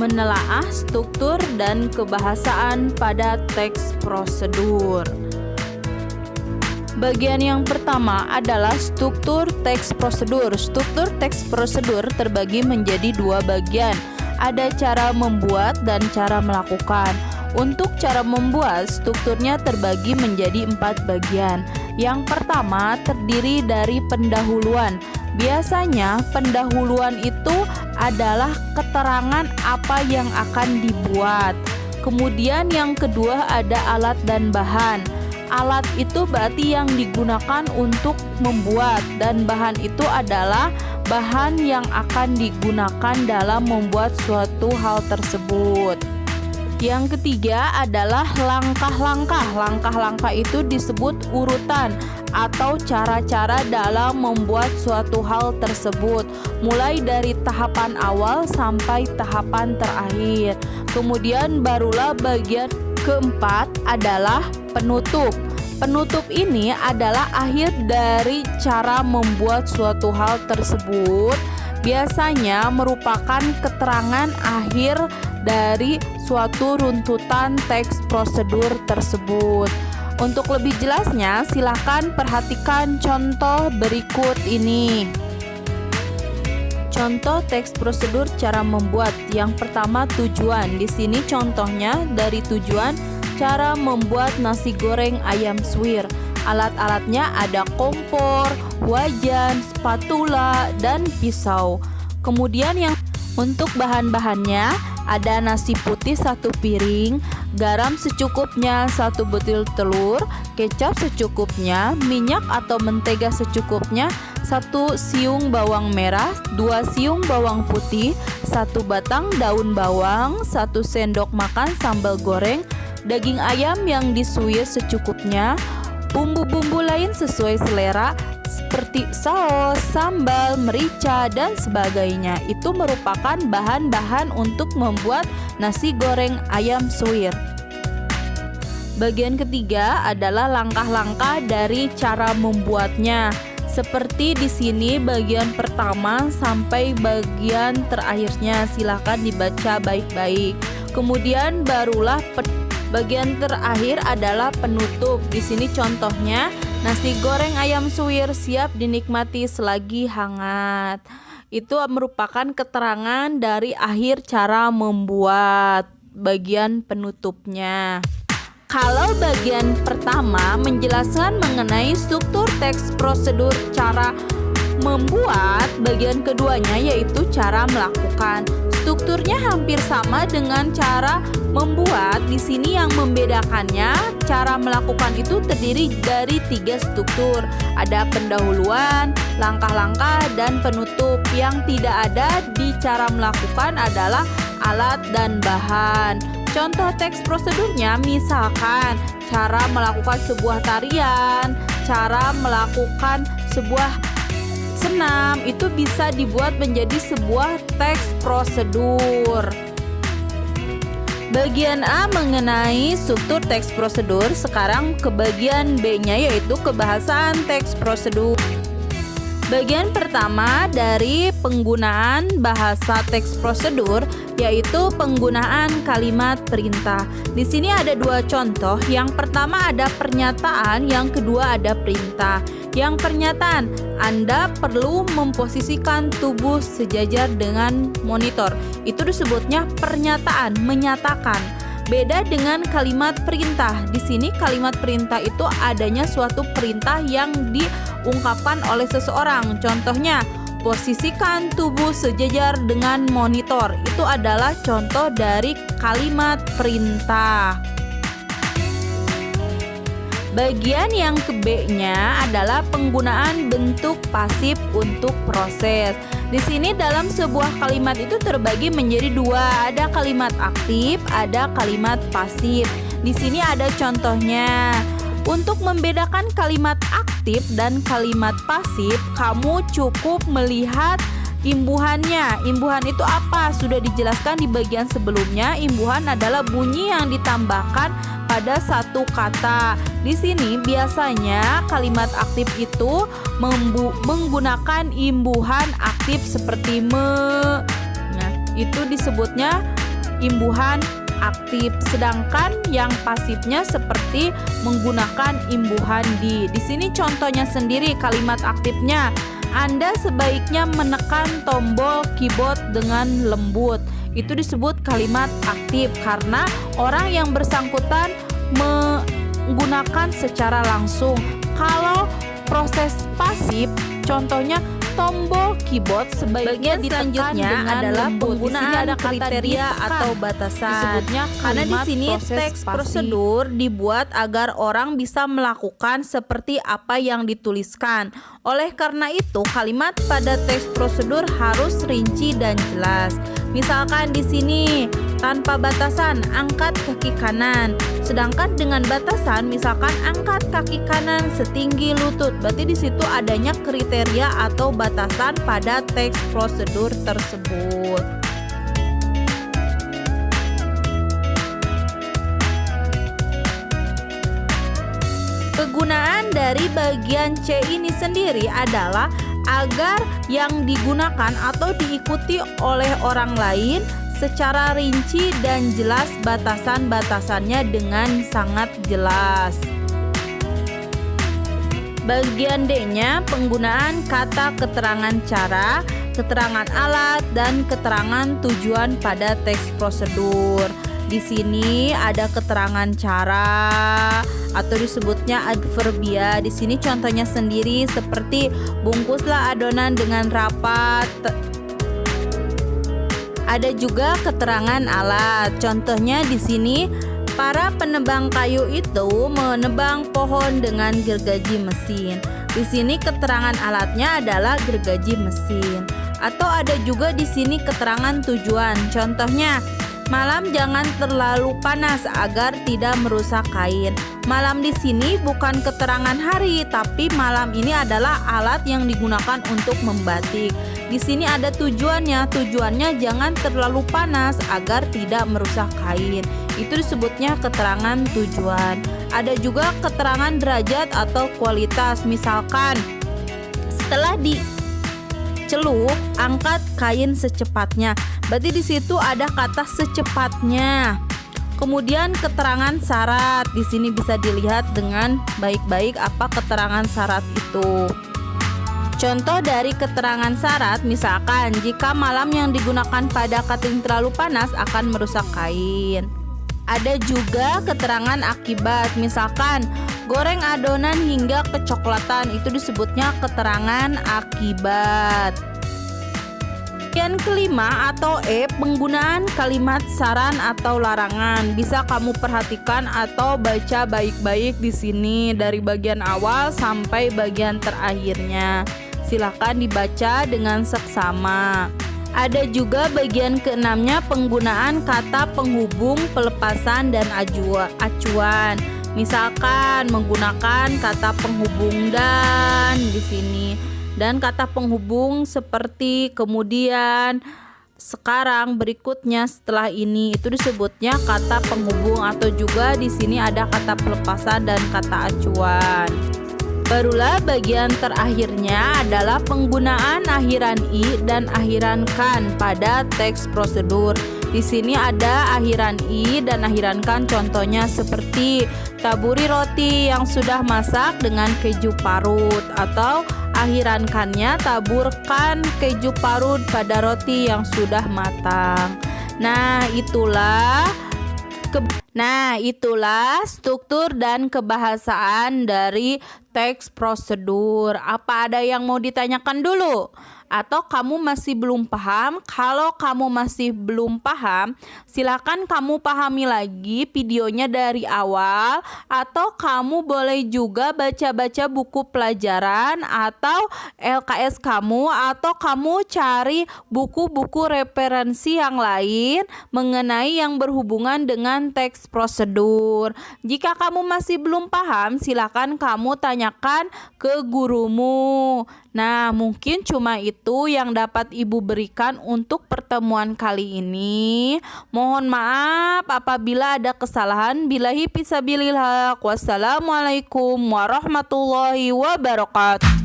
menelaah struktur dan kebahasaan pada teks prosedur. Bagian yang pertama adalah struktur teks prosedur. Struktur teks prosedur terbagi menjadi dua bagian. Ada cara membuat dan cara melakukan. Untuk cara membuat, strukturnya terbagi menjadi 4 bagian. Yang pertama terdiri dari pendahuluan. Biasanya pendahuluan itu adalah keterangan apa yang akan dibuat. Kemudian yang kedua ada alat dan bahan. Alat itu berarti yang digunakan untuk membuat, dan bahan itu adalah bahan yang akan digunakan dalam membuat suatu hal tersebut. Yang ketiga adalah langkah-langkah. Langkah-langkah itu disebut urutan atau cara-cara dalam membuat suatu hal tersebut, mulai dari tahapan awal sampai tahapan terakhir. Kemudian barulah bagian keempat adalah penutup. Penutup ini adalah akhir dari cara membuat suatu hal tersebut. Biasanya merupakan keterangan akhir dari suatu runtutan teks prosedur tersebut. Untuk lebih jelasnya, silakan perhatikan contoh berikut ini. Contoh teks prosedur cara membuat. Yang pertama tujuan. Di sini contohnya dari tujuan cara membuat nasi goreng ayam suwir. Alat-alatnya ada kompor, wajan, spatula, dan pisau. Kemudian yang untuk bahan-bahannya ada nasi putih 1 piring, garam secukupnya 1 butir telur, kecap secukupnya, minyak atau mentega secukupnya, 1 siung bawang merah, 2 siung bawang putih, 1 batang daun bawang, 1 sendok makan sambal goreng, daging ayam yang disuir secukupnya, bumbu-bumbu lain sesuai selera seperti saus, sambal, merica, dan sebagainya. Itu merupakan bahan-bahan untuk membuat nasi goreng ayam suwir. Bagian ketiga adalah langkah-langkah dari cara membuatnya. Seperti di sini bagian pertama sampai bagian terakhirnya, silahkan dibaca baik-baik. Kemudian barulah bagian terakhir adalah penutup. Di sini contohnya nasi goreng ayam suwir siap dinikmati selagi hangat. Itu merupakan keterangan dari akhir cara membuat, bagian penutupnya. Kalau bagian pertama menjelaskan mengenai struktur teks prosedur cara membuat, bagian keduanya yaitu cara melakukan. Strukturnya hampir sama dengan cara membuat. Di sini yang membedakannya, cara melakukan itu terdiri dari 3 struktur. Ada pendahuluan, langkah-langkah, dan penutup. Yang tidak ada di cara melakukan adalah alat dan bahan. Contoh teks prosedurnya misalkan cara melakukan sebuah tarian, cara melakukan sebuah senam, itu bisa dibuat menjadi sebuah teks prosedur. Bagian A mengenai struktur teks prosedur. Sekarang ke bagian B-nya yaitu kebahasaan teks prosedur. Bagian pertama dari penggunaan bahasa teks prosedur yaitu penggunaan kalimat perintah. Di sini ada 2 contoh. Yang pertama ada pernyataan, yang kedua ada perintah. Yang pernyataan, Anda perlu memposisikan tubuh sejajar dengan monitor. Itu disebutnya pernyataan, menyatakan. Beda dengan kalimat perintah. Di sini kalimat perintah itu adanya suatu perintah yang diungkapkan oleh seseorang. Contohnya, posisikan tubuh sejajar dengan monitor. Itu adalah contoh dari kalimat perintah. Bagian yang ke B-nya adalah penggunaan bentuk pasif untuk proses. Di sini dalam sebuah kalimat itu terbagi menjadi 2, ada kalimat aktif, ada kalimat pasif. Di sini ada contohnya. Untuk membedakan kalimat aktif dan kalimat pasif, kamu cukup melihat imbuhannya. Imbuhan itu apa? Sudah dijelaskan di bagian sebelumnya. Imbuhan adalah bunyi yang ditambahkan pada satu kata. Di sini biasanya kalimat aktif itu menggunakan imbuhan aktif seperti me. Nah, itu disebutnya imbuhan aktif, sedangkan yang pasifnya seperti menggunakan imbuhan di. Di sini contohnya sendiri kalimat aktifnya. Anda sebaiknya menekan tombol keyboard dengan lembut. Itu disebut kalimat aktif karena orang yang bersangkutan menggunakan secara langsung. Kalau proses pasif, contohnya tombol keyboard sebaiknya selanjutnya adalah penggunaan ada kriteria atau batasan. Disebutnya karena di sini teks prosedur dibuat agar orang bisa melakukan seperti apa yang dituliskan. Oleh karena itu, kalimat pada teks prosedur harus rinci dan jelas. Misalkan di sini tanpa batasan, angkat kaki kanan. Sedangkan dengan batasan, misalkan angkat kaki kanan setinggi lutut. Berarti di situ adanya kriteria atau batasan pada teks prosedur tersebut. Kegunaan dari bagian C ini sendiri adalah agar yang digunakan atau diikuti oleh orang lain secara rinci dan jelas, batasan-batasannya dengan sangat jelas. Bagian D-nya penggunaan kata keterangan cara, keterangan alat, dan keterangan tujuan pada teks prosedur. Di sini ada keterangan cara atau disebutnya adverbia. Di sini contohnya sendiri seperti bungkuslah adonan dengan rapat. Ada juga keterangan alat. Contohnya di sini para penebang kayu itu menebang pohon dengan gergaji mesin. Di sini keterangan alatnya adalah gergaji mesin. Atau ada juga di sini keterangan tujuan. Contohnya, malam jangan terlalu panas agar tidak merusak kain. Malam di sini bukan keterangan hari, tapi malam ini adalah alat yang digunakan untuk membatik. Di sini ada tujuannya. Tujuannya jangan terlalu panas agar tidak merusak kain. Itu disebutnya keterangan tujuan. Ada juga keterangan derajat atau kualitas. Misalkan setelah dicelup, angkat kain secepatnya. Berarti di situ ada kata secepatnya. Kemudian keterangan syarat. Di sini bisa dilihat dengan baik-baik apa keterangan syarat itu. Contoh dari keterangan syarat, misalkan jika malam yang digunakan pada cutting terlalu panas akan merusak kain. Ada juga keterangan akibat, misalkan goreng adonan hingga kecoklatan, itu disebutnya keterangan akibat. Bagian kelima atau E, penggunaan kalimat saran atau larangan. Bisa kamu perhatikan atau baca baik-baik di sini dari bagian awal sampai bagian terakhirnya. Silakan dibaca dengan seksama. Ada juga bagian keenamnya penggunaan kata penghubung, pelepasan, dan acuan. Misalkan menggunakan kata penghubung dan di sini. Dan kata penghubung seperti kemudian, sekarang, berikutnya, setelah ini, itu disebutnya kata penghubung. Atau juga di sini ada kata pelepasan dan kata acuan. Barulah bagian terakhirnya adalah penggunaan akhiran i dan akhiran kan pada teks prosedur. Di sini ada akhiran i dan akhiran kan, contohnya seperti taburi roti yang sudah masak dengan keju parut, atau akhiran kannya taburkan keju parut pada roti yang sudah matang. Nah, itulah struktur dan kebahasaan dari teks prosedur. Apa ada yang mau ditanyakan dulu? Atau kamu masih belum paham? Kalau kamu masih belum paham, silakan kamu pahami lagi videonya dari awal, atau kamu boleh juga baca-baca buku pelajaran atau LKS kamu, atau kamu cari buku-buku referensi yang lain mengenai yang berhubungan dengan teks prosedur. Jika kamu masih belum paham, silakan kamu tanyakan ke gurumu. Nah, mungkin cuma itu yang dapat Ibu berikan untuk pertemuan kali ini. Mohon maaf apabila ada kesalahan. Billahi fisabilillah. Wassalamualaikum warahmatullahi wabarakatuh.